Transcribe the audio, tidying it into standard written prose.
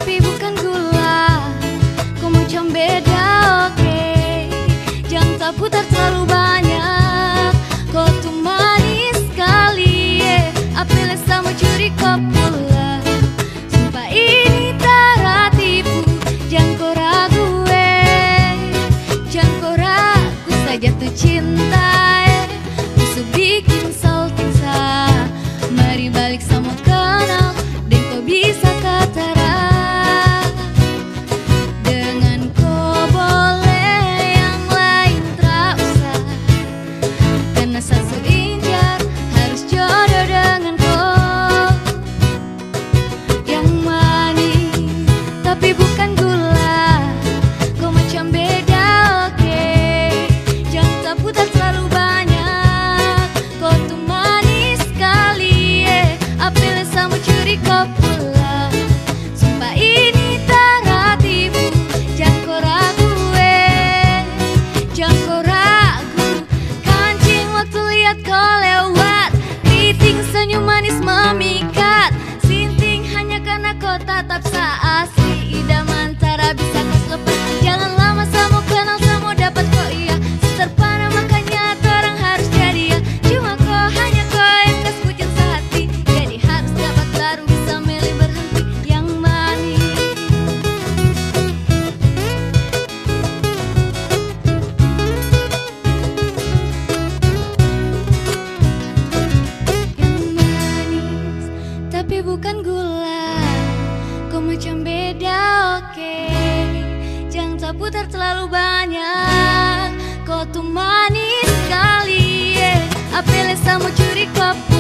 tapi bukan gula. Kau macam beda, oke. Jangan tak putar terlalu banyak. Kau tuh manis sekali, apel sama curi kau pula. Sumpah ini tak tipu. Jangan kau ragu, jangan kau ragu saja tuh cinta. Musuh bikin salting sah. Mari balik sama kenal, dan kau bisa ketara. Dengan kau boleh yang lain tak usah, karena satu injar harus jodoh dengan kau. Yang manis tapi bukan gula. Kau macam beda, oke. Jangan tak putar terlalu banyak. Kau tuh manis sekali, apel sama curi kau pula. Sumpah ini tak tipu. Jangan kau ragu, jangan kau ragu. Kancing waktu lihat kau lewat, keriting senyum manis memikat. Sinting hanya karena kau tatap seasli. Idaman tak bisa kau lepas. Jangan lama sama kenal sama dapat kau iya. Terpana makanya orang harus jadi ya. Cuma kau hanya kau yang gas kucing sehati. Jadi harus dapat baru bisa milih berhenti. Yang manis, yang manis tapi bukan gula. Kau macam beda, oke. Jangan tak putar terlalu banyak. Kau tuh manis sekali, apel sama curi kau.